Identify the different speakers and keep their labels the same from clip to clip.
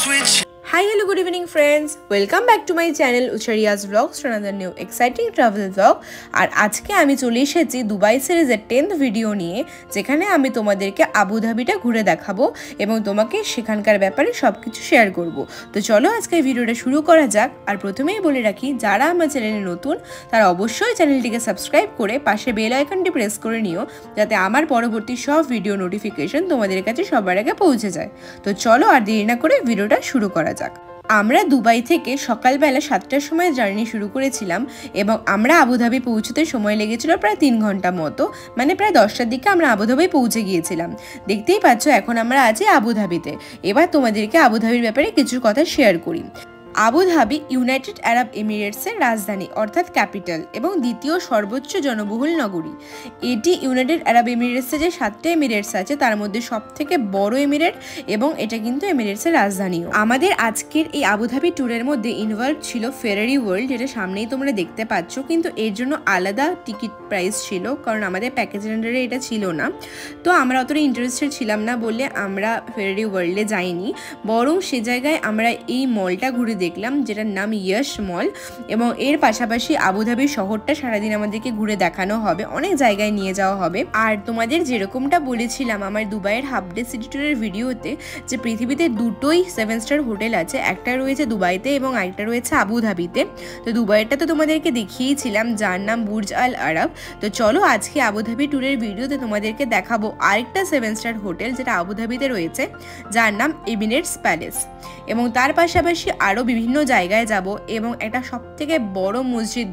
Speaker 1: Hi, hello, good evening friends. Welcome back to my channel Uchariya's Vlogs for another new exciting travel vlog. আর আজকে আমি চলে এসেছি Dubai সিরিজের 10th video নিয়ে, যেখানে আমি তোমাদেরকে আবুধাবিটা ঘুরে দেখাবো এবং তোমাকে সেখানকার ব্যাপারে সবকিছু শেয়ার করব। তো চলো আজকে ভিডিওটা শুরু করা যাক। আর প্রথমেই বলে রাখি, যারা আমার চ্যানেলে নতুন তারা অবশ্যই চ্যানেলটিকে সাবস্ক্রাইব করে পাশে বেল আইকনটি প্রেস করে নিও, যাতে আমার পরবর্তী সব ভিডিও নোটিফিকেশন তোমাদের কাছে সবার আগে পৌঁছে যায়। তো চলো আর দেরি না করে ভিডিওটা শুরু করা যাক। আমরা দুবাই থেকে সকালবেলা 7টার সময় জার্নি শুরু করেছিলাম এবং আমরা আবুধাবি পৌঁছতে সময় লেগেছিল প্রায় 3 ঘন্টা মতো, মানে প্রায় 10টার দিকে আমরা আবুধাবি পৌঁছে গিয়েছিলাম। দেখতেই পাচ্ছ এখন আমরা আছি আবুধাবিতে। এবার তোমাদেরকে আবুধাবির ব্যাপারে কিছু কথা শেয়ার করি। আবুধাবি ইউনাইটেড আরব এমিরেটসের রাজধানী অর্থাৎ ক্যাপিটাল এবং দ্বিতীয় সর্বোচ্চ জনবহুল নগরী। এটি ইউনাইটেড আরব এমিরেটসে যে 7টা এমিরেটস আছে তার মধ্যে সবথেকে বড় এমিরেট এবং এটা কিন্তু এমিরেটসের রাজধানীও। আমাদের আজকের এই আবুধাবি ট্যুরের মধ্যে ইনভলভ ছিল ফেরারি ওয়ার্ল্ড, যেটা সামনেই তোমরা দেখতে পাচ্ছ, কিন্তু এর জন্য আলাদা টিকিট প্রাইস ছিল, কারণ আমাদের প্যাকেজের আন্ডারে এটা ছিল না। তো আমরা অতটা ইন্টারেস্টেড ছিলাম না বলে আমরা ফেরারি ওয়ার্ল্ডে যাইনি, বরং সে জায়গায় আমরা এই মলটা ঘুরে দেখলাম, যেটার নাম ইয়শ মল। এবং এর পাশাপাশি আবুধাবি শহরটা সারাদিন আমাদেরকে ঘুরে দেখানো হবে, অনেক জায়গায় নিয়ে যাওয়া হবে। আর তোমাদের যেরকমটা বলেছিলাম আমার দুবাইয়ের হাফ ডে সিটি ট্যুরের ভিডিওতে, যে পৃথিবীতে দুটোই 7 স্টার হোটেল আছে, একটা রয়েছে দুবাইতে এবং একটা রয়েছে আবুধাবিতে। তো দুবাইয়েরটা তো তোমাদেরকে দেখিয়েছিলাম, যার নাম বুর্জ আল আরব। তো চলো আজকে আবুধাবি ট্যুরের ভিডিওতে তোমাদেরকে দেখাবো আরেকটা 7 স্টার হোটেল যেটা আবুধাবিতে রয়েছে, যার নাম এমিরেটস প্যালেস। এবং তার পাশাপাশি আরও বিভিন্ন জায়গায় যাব এবং একটা সবথেকে বড় মসজিদ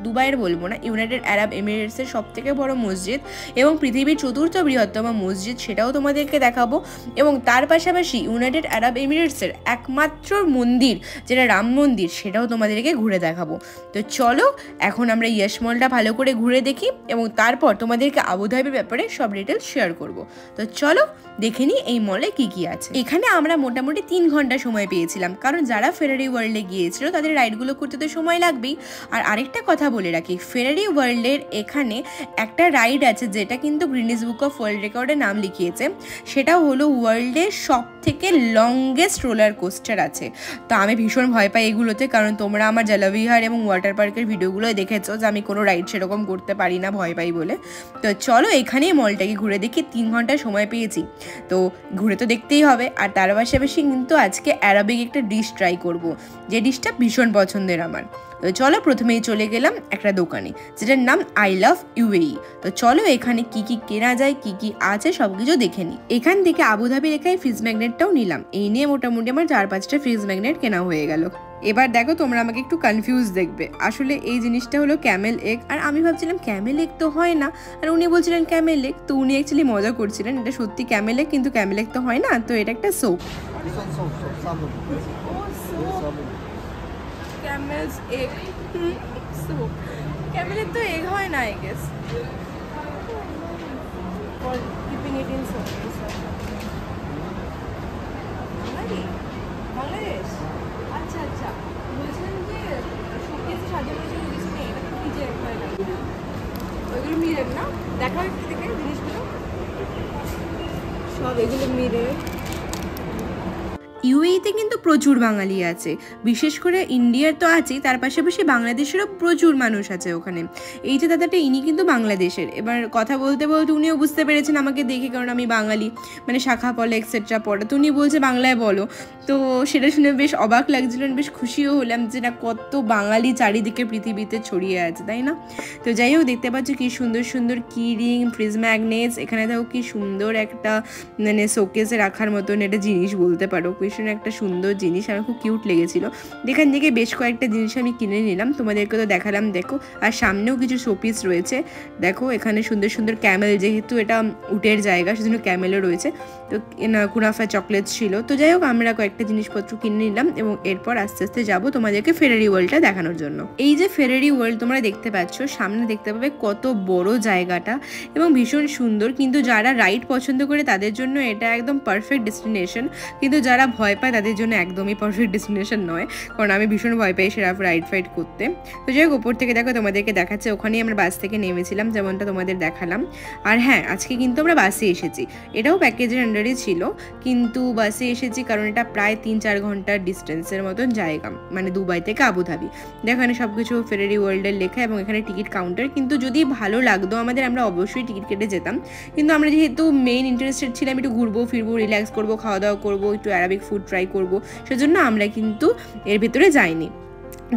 Speaker 1: দুবাইয়ের বলবো না, ইউনাইটেড আরব এমিরেটসের সবথেকে বড় মসজিদ এবং পৃথিবীর 4র্থ বৃহত্তম মসজিদ, সেটাও তোমাদেরকে দেখাবো। এবং তার পাশাপাশি ইউনাইটেড আরব এমিরেটসের একমাত্র মন্দির যেটা রাম মন্দির, সেটাও তোমাদেরকে ঘুরে দেখাবো। তো চলো এখন আমরা ইয়শ মলটা ভালো করে ঘুরে দেখি এবং তারপর তোমাদেরকে আবুধাবির ব্যাপারে সব ডিটেলস শেয়ার করব। তো চলো দেখে নিই এই মলে কি কি আছে। এখানে আমরা মোটামুটি 3 ঘন্টা সময় পেয়েছিলাম, কারণ যারা ফেরারি ওয়ার্ল্ডে গিয়েছিল তাদের রাইডগুলো করতে তো সময় লাগবেই। আর আরেকটা কথা বলে রাখি, ফেরারি ওয়ার্ল্ডের এখানে একটা রাইড আছে যেটা কিন্তু গিনেস বুক অফ ওয়ার্ল্ড রেকর্ডে নাম লিখিয়েছে, সেটা হলো ওয়ার্ল্ডের সবথেকে লংগেস্ট রোলার কোস্টার আছে। তো আমি ভীষণ ভয় পাই এগুলোতে, কারণ তোমরা আমার জলবিহার এবং ওয়াটার পার্কের ভিডিওগুলো দেখেছো যে আমি কোনো রাইড সেরকম করতে পারি না, ভয় পাই বলে। তো চলো এখানেই মলটাকে ঘুরে দেখি, 3 ঘন্টা সময় পেয়েছি তো ঘুরে তো দেখতেই হবে। আর তার পাশাপাশি কিন্তু আজকে অ্যারাবিক একটা ডিশ ট্রাই করব, যে ডিশটা ভীষণ পছন্দের আমার। তো চলো প্রথমেই চলে গেলাম একটা দোকানে যেটার নাম আই লাভ ইউএই। তো চলো এখানে কি কি কেনা যায়, কি কি আছে সবকিছু দেখে নিই। এখান থেকে আবুধাবি রেখায় ফ্রিজ ম্যাগনেটটাও নিলাম। এই নিয়ে মোটামুটি আমার 4-5টা ফ্রিজ ম্যাগনেট কেনা হয়ে গেল। এবার দেখো তোমরা আমাকে একটু কনফিউজ দেখবে, আসলে এই জিনিসটা হলো ক্যামেল এগ, আর আমি ভাবছিলাম ক্যামেল এগ তো হয় না, আর উনি বলছিলেন ক্যামেল এগ। তো উনি অ্যাকচুয়ালি মজা করছিলেন, এটা সত্যি ক্যামেল এগ, কিন্তু ক্যামেল এগ তো হয় না। তো এটা একটা soap, CAMELS egg soap. Camel egg তো এগ হয় না, I guess, for keeping it in soap. Bangladesh, আচ্ছা আচ্ছা, বলছেন যে শোকেস সাজানোর জন্য দিচ্ছেন, এটা তো ভিজে এক হয় না, ওইগুলো মিরের না। দেখা একটু দেখে জিনিসগুলো সব, এগুলো মিরের। ইউএইতে কিন্তু প্রচুর বাঙালি আছে, বিশেষ করে ইন্ডিয়ার তো আছেই, তার পাশাপাশি বাংলাদেশেরও প্রচুর মানুষ আছে ওখানে। এই যে দাদাটা, ইনি কিন্তু বাংলাদেশের। এবার কথা বলতে বলতে উনিও বুঝতে পেরেছেন আমাকে দেখে, কারণ আমি বাঙালি, মানে শাখা পলে এক্সেট্রা পড়ে, তো উনি বলছে বাংলায় বলো। তো সেটা শুনে বেশ অবাক লাগছিল, বেশ খুশিও হলাম যে না, কত বাঙালি চারিদিকে পৃথিবীতে ছড়িয়ে আছে, তাই না? তো যাই হোক, দেখতে পাচ্ছ কি সুন্দর সুন্দর কি রিং, ফ্রিজ ম্যাগনেটস। এখানে দেখো কি সুন্দর একটা মানে শোকেসে রাখার মতন একটা জিনিস বলতে পারো, একটা সুন্দর জিনিস, আমার খুব কিউট লেগেছিল। এখান থেকে বেশ কয়েকটা জিনিস আমি কিনে নিলাম, তোমাদেরকে তো দেখালাম। দেখো, আর সামনেও কিছু শোপিস রয়েছে। দেখো এখানে সুন্দর সুন্দর ক্যামেল, যেহেতু এটা উটের জায়গা সেজন্য ক্যামেলও রয়েছে। তো কুনাফা চকলেট ছিল। তো যাই হোক, আমরা কয়েকটা জিনিসপত্র কিনে নিলাম এবং এরপর আস্তে আস্তে যাবো তোমাদেরকে ফেরারি ওয়ার্ল্ডটা দেখানোর জন্য। এই যে ফেরারি ওয়ার্ল্ড তোমরা দেখতে পাচ্ছ, সামনে দেখতে পাবে কত বড় জায়গাটা এবং ভীষণ সুন্দর। কিন্তু যারা রাইড পছন্দ করে তাদের জন্য এটা একদম পারফেক্ট ডেস্টিনেশন, কিন্তু যারা ভয় ভয় পায় তাদের জন্য একদমই পারফেক্ট ডেস্টিনেশন নয়, কারণ আমি ভীষণ ভয় পাই সেরকম রাইড ফাইড করতে। তো যাই হোক, ওপর থেকে দেখো তোমাদেরকে দেখাচ্ছে, ওখানেই আমরা বাস থেকে নেমেছিলাম যেমনটা তোমাদের দেখালাম। আর হ্যাঁ, আজকে কিন্তু আমরা বাসে এসেছি, এটাও প্যাকেজের আন্ডারই ছিল, কিন্তু বাসে এসেছি কারণ এটা প্রায় 3-4 ঘন্টার ডিস্টেন্সের মতন জায়গা, মানে দুবাই থেকে আবুধাবি। দেখো এখানে সব কিছু ফেরারি ওয়ার্ল্ডের লেখা এবং এখানে টিকিট কাউন্টার। কিন্তু যদি ভালো লাগতো আমাদের, আমরা অবশ্যই টিকিট কেটে যেতাম, কিন্তু আমরা যেহেতু মেইন ইন্টারেস্টেড ছিলাম একটু ঘুরবো ফিরবো, রিল্যাক্স করবো, খাওয়া দাওয়া করবো, একটু অ্যারাবিক ফুড ট্রাই করবো, সেজন্য আমরা কিন্তু এর ভিতরে যাইনি।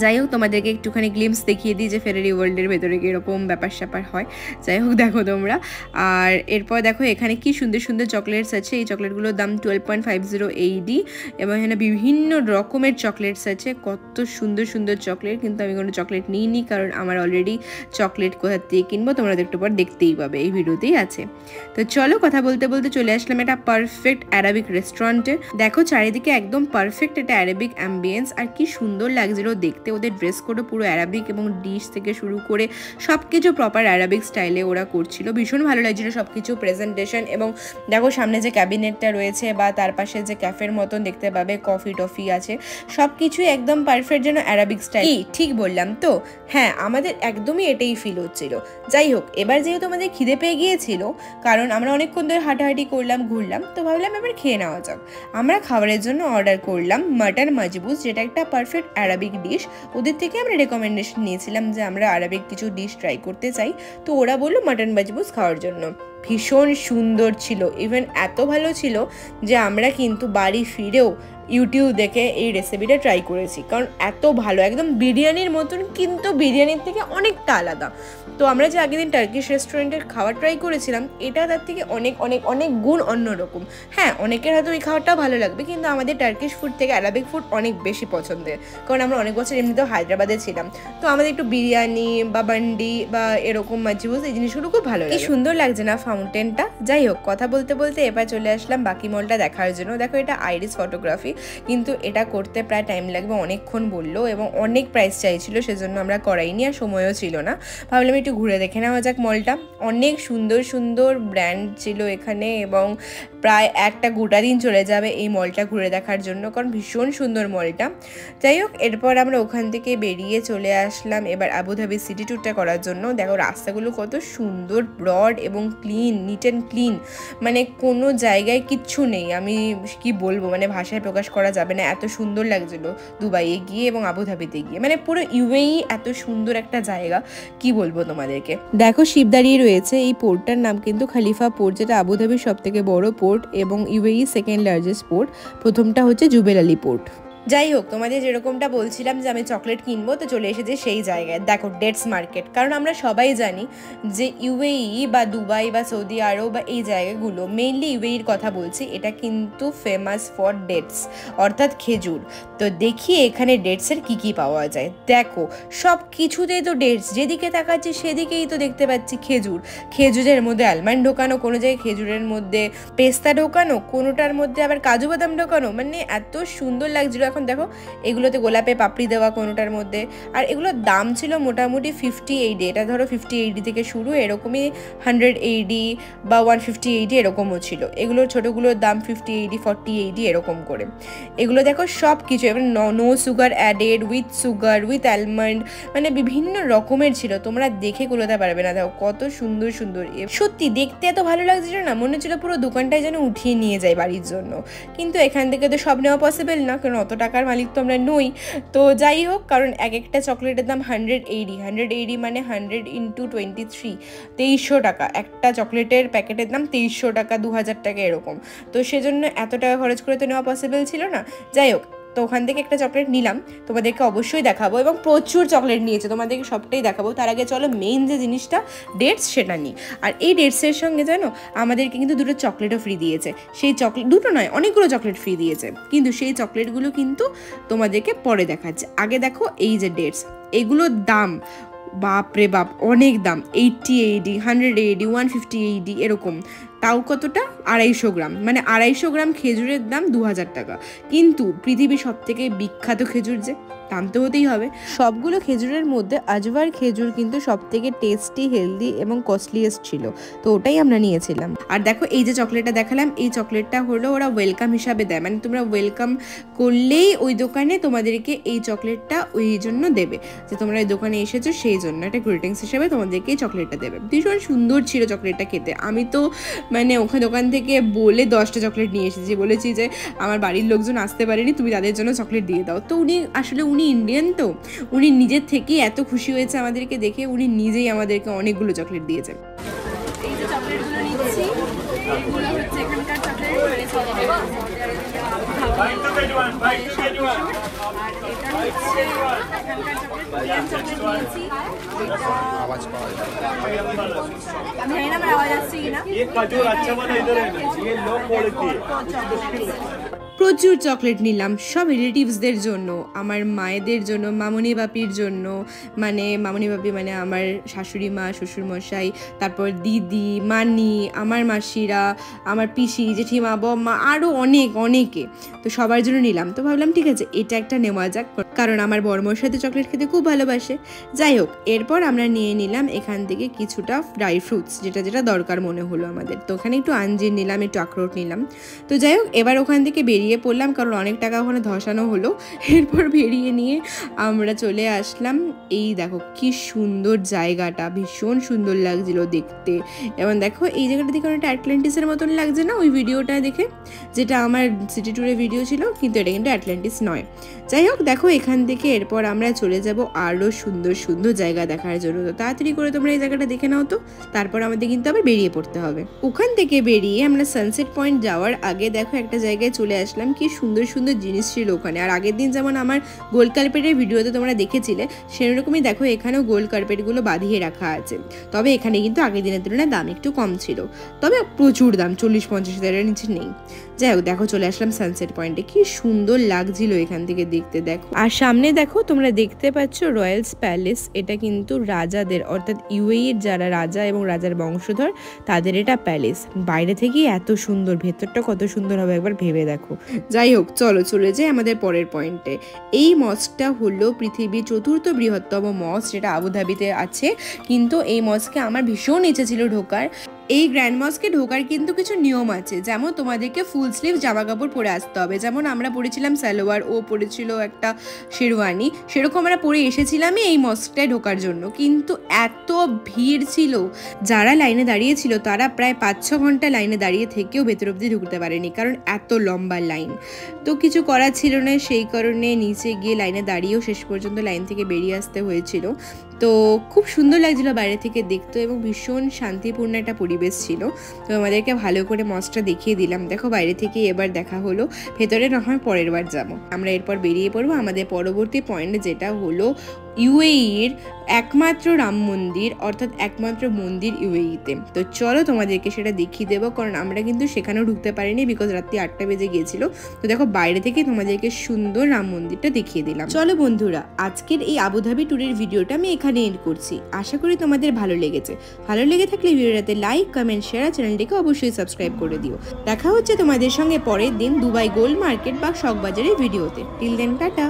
Speaker 1: যাই হোক, তোমাদেরকে একটুখানি গ্লিমস দেখিয়ে দিই যে ফেরারি ওয়ার্ল্ডের ভেতরে কীরকম ব্যাপার স্যাপার হয়। যাই হোক, দেখো তোমরা। আর এরপর দেখো এখানে কি সুন্দর সুন্দর চকলেটস আছে। এই চকলেটগুলোর দাম 12.50 AED এবং এখানে বিভিন্ন রকমের চকলেটস আছে, কত সুন্দর সুন্দর চকলেট। কিন্তু আমি কোনো চকলেট নিইনি, কারণ আমার অলরেডি চকলেট কোথার থেকে কিনবো তোমরা একটু পর দেখতেই পাবে, এই ভিডিওতেই আছে। তো চলো, কথা বলতে বলতে চলে আসলাম একটা পারফেক্ট অ্যারাবিক রেস্টুরেন্টে। দেখো চারিদিকে একদম পারফেক্ট একটা অ্যারাবিক অ্যাম্বিয়েন্স, আর কি সুন্দর লাগছিল দেখতে। ওদের ড্রেস কোডও পুরো অ্যারাবিক এবং ডিশ থেকে শুরু করে সব কিছু প্রপার অ্যারাবিক স্টাইলে ওরা করছিল, ভীষণ ভালো লাগছিল সব কিছু প্রেজেন্টেশন। এবং দেখো সামনে যে ক্যাবিনেটটা রয়েছে বা তার পাশে যে ক্যাফের মতন দেখতে পাবে, কফি টফি আছে, সব কিছুই একদম পারফেক্ট যেন অ্যারাবিক স্টাইল। ঠিক বললাম তো? হ্যাঁ, আমাদের একদমই এটাই ফিল হচ্ছিল। যাই হোক, এবার যেহেতু আমাদের খিদে পেয়ে গিয়েছিল, কারণ আমরা অনেকক্ষণ ধরে হাঁটাহাঁটি করলাম, ঘুরলাম, তো ভাবলাম এবার খেয়ে নেওয়া যাক। আমরা খাবারের জন্য অর্ডার করলাম মাটন মাজবুস, যেটা একটা পারফেক্ট অ্যারাবিক ডিশ। ওদের থেকে আমরা রেকমেন্ডেশন নিয়েছিলাম যে আমরা আরবিক কিছু ডিশ ট্রাই করতে চাই, তো ওরা বললো মাটন মাজবুস খাওয়ার জন্য। ভীষণ সুন্দর ছিল, ইভেন এত ভালো ছিল যে আমরা কিন্তু বাড়ি ফিরেও ইউটিউব দেখে এই রেসিপিটা ট্রাই করেছি, কারণ এত ভালো, একদম বিরিয়ানির মতন, কিন্তু বিরিয়ানির থেকে অনেকটা আলাদা। তো আমরা যে আগের দিন টার্কিশ রেস্টুরেন্টের খাবার ট্রাই করেছিলাম, এটা তার থেকে অনেক অনেক অনেক গুণ অন্যরকম। হ্যাঁ, অনেকের হয়তো এই খাবারটাও ভালো লাগবে, কিন্তু আমাদের টার্কিশ ফুড থেকে অ্যারাবিক ফুড অনেক বেশি পছন্দের, কারণ আমরা অনেক বছর এমনিতেও হায়দ্রাবাদে ছিলাম, তো আমাদের একটু বিরিয়ানি বা বান্ডি বা এরকম মাজবুস এই জিনিসগুলো খুব ভালো লাগে। সুন্দর লাগছে না ফাউন্টেনটা? যাই হোক, কথা বলতে বলতে এবার চলে আসলাম বাকি মলটা দেখার জন্য। দেখো এটা আইরিস ফটোগ্রাফি, কিন্তু এটা করতে প্রায় টাইম লাগবে অনেকক্ষণ বললো, এবং অনেক প্রাইস চাইছিল, সেজন্য আমরা করাইনি, আর সময়ও ছিল না। ভাবলাম একটু ঘুরে দেখে নেওয়া যাক মলটা। অনেক সুন্দর সুন্দর ব্র্যান্ড ছিল এখানে, এবং প্রায় একটা গোটা দিন চলে যাবে এই মলটা ঘুরে দেখার জন্য, কারণ ভীষণ সুন্দর মলটা। যাই হোক, এরপর আমরা ওখান থেকে বেরিয়ে চলে আসলাম এবার আবুধাবি সিটি ট্যুরটা করার জন্য। দেখো রাস্তাগুলো কত সুন্দর, ব্রড এবং ক্লিন, নিট অ্যান্ড ক্লিন, মানে কোনো জায়গায় কিচ্ছু নেই, আমি কি বলবো, মানে ভাষায় প্রকাশ করা যাবে না, এত সুন্দর লাগছিল দুবাইয়ে গিয়ে এবং আবুধাবিতে গিয়ে, মানে পুরো ইউএই এত সুন্দর একটা জায়গা, কি বলবো তোমাদেরকে। দেখো শিপ দাঁড়িয়ে রয়েছে, এই পোর্টটার নাম কিন্তু খালিফা পোর্ট, যেটা আবুধাবির সব থেকে বড় পোর্ট এবং ইউএই সেকেন্ড লার্জেস্ট পোর্ট। প্রথমটা হচ্ছে জুবেল আলী পোর্ট। যাই হোক, তোমাদের যেরকমটা বলছিলাম যে আমি চকলেট কিনবো, তো চলে এসেছে সেই জায়গায়। দেখো ডেটস মার্কেট, কারণ আমরা সবাই জানি যে ইউএই বা দুবাই বা সৌদি আরব বা এই জায়গাগুলো, মেইনলি ইউএইর কথা বলছি, এটা কিন্তু ফেমাস ফর ডেটস, অর্থাৎ খেজুর। তো দেখি এখানে ডেটসের কি কি পাওয়া যায়। দেখো সব কিছুতেই তো ডেটস, যেদিকে তাকাচ্ছি সেদিকেই তো দেখতে পাচ্ছি খেজুর। খেজুরের মধ্যে আলমন্ড ঢোকানো, কোনো জায়গায় খেজুরের মধ্যে পেস্তা ঢোকানো, কোনোটার মধ্যে আবার কাজু বাদাম ঢোকানো, মানে এত সুন্দর লাগছিল। এখন দেখো এগুলোতে গোলাপে পাপড়ি দেওয়া কোনোটার মধ্যে, আর এগুলোর দাম ছিল মোটামুটি 50 AED। এটা ধরো 50 AED থেকে শুরু, এরকমই 100 AED বা 150 AED এরকমও ছিল। এগুলোর ছোটোগুলোর দাম 50 AED 40 AED এরকম করে। এগুলো দেখো সব কিছু, এবার no sugar added, with sugar, with almond, মানে বিভিন্ন রকমের ছিল, তোমরা দেখে কুলোতে পারবে না। দেখো কত সুন্দর সুন্দর, সত্যি দেখতে এত ভালো লাগছিল না, মনে হচ্ছিল পুরো দোকানটায় যেন উঠিয়ে নিয়ে যায় বাড়ির জন্য। কিন্তু এখান থেকে তো সব নেওয়া পসিবল না, কারণ অত টাকার মালিক তো আমরা নই। তো যাই হোক, কারণ এক একটা চকলেটের দাম 100 AED, 100 AED মানে 100 × 23, 2300 টাকা। একটা চকলেটের প্যাকেটের দাম 2300 টাকা, 2000 টাকা এরকম। তো সেজন্য এত টাকা খরচ করে তো নেওয়া পসিবল ছিল না। যাই হোক, তো ওখান থেকে একটা চকলেট নিলাম, তোমাদেরকে অবশ্যই দেখাবো, এবং প্রচুর চকলেট নিয়েছে, তোমাদেরকে সবটাই দেখাবো। তার আগে চলো মেইন যে জিনিসটা ডেটস, সেটা নিই। আর এই ডেটসের সঙ্গে জানো আমাদেরকে কিন্তু দুটো চকলেটও ফ্রি দিয়েছে। সেই চকলেট দুটো নয়, অনেকগুলো চকলেট ফ্রি দিয়েছে, কিন্তু সেই চকলেটগুলো কিন্তু তোমাদেরকে পরে দেখাচ্ছে। আগে দেখো এই যে ডেটস, এগুলোর দাম বাপরে বাপ, অনেক দাম, 80 AED, 100 AED, 150 AED এরকম। তাও কতটা? 250 গ্রাম, মানে 250 গ্রাম খেজুরের দাম 2000 টাকা। কিন্তু পৃথিবীর সব থেকে বিখ্যাত খেজুর যে দাম তো হতেই হবে। সবগুলো খেজুরের মধ্যে আজওয়ার খেজুর কিন্তু সব থেকে টেস্টি, হেলদি এবং কস্টলিয়েস্ট ছিল, তো ওটাই আমরা নিয়েছিলাম। আর দেখো এই যে চকলেটটা দেখালাম, এই চকলেটটা হলো ওরা ওয়েলকাম হিসাবে দেয়, মানে তোমরা ওয়েলকাম করলেই ওই দোকানে তোমাদেরকে এই চকলেটটা ওই জন্য দেবে যে তোমরা এই দোকানে এসেছো সেই জন্য, একটা গ্রিটিংস হিসেবে তোমাদেরকে এই চকলেটটা দেবে। ভীষণ সুন্দর ছিল চকলেটটা খেতে। আমি তো মানে ওখানে দোকান থেকে বলে 10টা চকলেট নিয়ে এসেছি, বলেছি যে আমার বাড়ির লোকজন আসতে পারেনি, তুমি তাদের জন্য চকলেট দিয়ে দাও। তো উনি ইন্ডিয়ান, তো উনি নিজের থেকেই এত খুশি হয়েছে আমাদেরকে দেখে, উনি নিজেই আমাদেরকে অনেকগুলো চকলেট দিয়েছে। এই যে চকলেটগুলো নিচ্ছি, এগুলো হচ্ছে এখানকার চকলেট, আর এটা হচ্ছে এখানকার চকলেট নিয়েছি। আমি জানি না আমার আওয়াজ আসছে কিনা। প্রচুর চকলেট নিলাম সব রিলেটিভসদের জন্য, আমার মায়েদের জন্য, মামনি বাপির জন্য, মানে মামনি বাপি মানে আমার শাশুড়ি মা, শ্বশুরমশাই, তারপর দিদি, মানি, আমার মাসিরা, আমার পিসি, জেঠিমা, বম্মা, আরও অনেকে, তো সবার জন্য নিলাম। তো ভাবলাম ঠিক আছে এটা একটা নেওয়া যাক, কারণ আমার বড়মশাই তো চকলেট খেতে খুব ভালোবাসে। যাই হোক, এরপর আমরা নিয়ে নিলাম এখান থেকে কিছুটা ড্রাই ফ্রুটস, যেটা দরকার মনে হলো আমাদের। তো ওখানে একটু আঞ্জির নিলাম, একটু আখরোট নিলাম। তো যাই হোক, এবার ওখান থেকে বেরিয়ে পড়লাম, কারণ অনেক টাকা ওখানে ধসানো হলো। এরপর বেরিয়ে নিয়ে আমরা চলে আসলাম, এই দেখো কি সুন্দর জায়গাটা, ভীষণ সুন্দর লাগছিল দেখতে। এবং দেখো এই জায়গাটা দেখে অনেকটা অ্যাটলান্টিসের মতন লাগছে না ওই ভিডিওটা দেখে, যেটা আমার সিটি ট্যুরের ভিডিও ছিল, কিন্তু এটা কিন্তু অ্যাটলান্টিস নয়। যাই হোক, দেখো এখান থেকে এরপর আমরা চলে যাব আরও সুন্দর সুন্দর জায়গা দেখার জন্য। তো তাড়াতাড়ি করে তোমরা এই জায়গাটা দেখে নাও। তো তারপর আমাদের কিন্তু আবার বেরিয়ে পড়তে হবে। ওখান থেকে বেরিয়ে আমরা সানসেট পয়েন্ট যাওয়ার আগে দেখো একটা জায়গায় চলে আসলাম, কি সুন্দর সুন্দর জিনিস ছিল ওখানে। আর আগের দিন যেমন আমার গোল্ড কার্পেটের ভিডিওতে তোমরা দেখেছিলে, সেরকমই দেখো এখানেও গোল্ড কার্পেটগুলো বাঁধিয়ে রাখা আছে। তবে এখানে কিন্তু আগের দিনের তুলনায় দাম একটু কম ছিল, তবে প্রচুর দাম, 40-50 হাজারের নিচে নেই। যাই হোক, দেখো চলে আসলাম সানসেট পয়েন্টে, কি সুন্দর লাগছিল এখান থেকে দেখতে। দেখো আর সামনে দেখো তোমরা দেখতে পাচ্ছ রয়্যালস প্যালেস, এটা কিন্তু রাজাদের, অর্থাৎ ইউএইর যারা রাজা এবং রাজার বংশধর তাদের এটা প্যালেস। বাইরে থেকেই এত সুন্দর, ভেতরটা কত সুন্দর হবে একবার ভেবে দেখো। যাই হোক, চলো চলে যাই আমাদের পরের পয়েন্টে। এই মস্কটা হলো পৃথিবীর 4র্থ বৃহত্তম মস্ক, যেটা আবুধাবিতে আছে। কিন্তু এই মস্কে আমার ভীষণ ইচ্ছে ছিল ঢোকার। এই গ্র্যান্ড মস্কে ঢোকার কিন্তু কিছু নিয়ম আছে, যেমন তোমাদেরকে ফুল স্লিভ জামা কাপড় পরে আসতে হবে। যেমন আমরা পরেছিলাম সালোয়ার, ও পরেছিল একটা শেরওয়ানি, সেরকম আমরা পরে এসেছিলামই এই মস্কটায় ঢোকার জন্য। কিন্তু এত ভিড় ছিল, যারা লাইনে দাঁড়িয়েছিল তারা প্রায় 5-6 ঘন্টা লাইনে দাঁড়িয়ে থেকেও ভেতর অব্দি ঢুকতে পারেনি, কারণ এত লম্বা লাইন। তো কিছু করার ছিল না, সেই কারণে নিচে গিয়ে লাইনে দাঁড়িয়েও শেষ পর্যন্ত লাইন থেকে বেরিয়ে আসতে হয়েছিল। তো খুব সুন্দর লাগছিল বাইরে থেকে দেখতে, এবং ভীষণ শান্তিপূর্ণ একটা পরিবেশ ছিল। তো আমাদেরকে ভালো করে মস্কটা দেখিয়ে দিলাম। দেখো বাইরে থেকে এবার দেখা হলো, ভেতরে না হয় পরের বার যাবো। আমরা এরপর বেরিয়ে পড়বো আমাদের পরবর্তী পয়েন্ট, যেটা হলো ইউএইর একমাত্র রাম মন্দির, অর্থাৎ একমাত্র মন্দির ইউএইতে। তো চলো তোমাদেরকে সেটা দেখিয়ে দেবো, কারণ আমরা কিন্তু সেখানেও ঢুকতে পারিনি, বিকজ রাত্রি 8টা বেজে গিয়েছিল। তো দেখো বাইরে থেকে তোমাদেরকে সুন্দর রাম মন্দিরটা দেখিয়ে দিলাম। চলো বন্ধুরা, আজকের এই আবুধাবি ট্যুরের ভিডিওটা আমি এখানে এন্ড করছি। আশা করি তোমাদের ভালো লেগেছে। ভালো লেগে থাকলে ভিডিওটাতে লাইক, কমেন্ট, শেয়ার, চ্যানেলটিকে অবশ্যই সাবস্ক্রাইব করে দিও। দেখা হচ্ছে তোমাদের সঙ্গে পরের দিন দুবাই গোল্ড মার্কেট বা শকবাজারের ভিডিওতে। Till then, tata.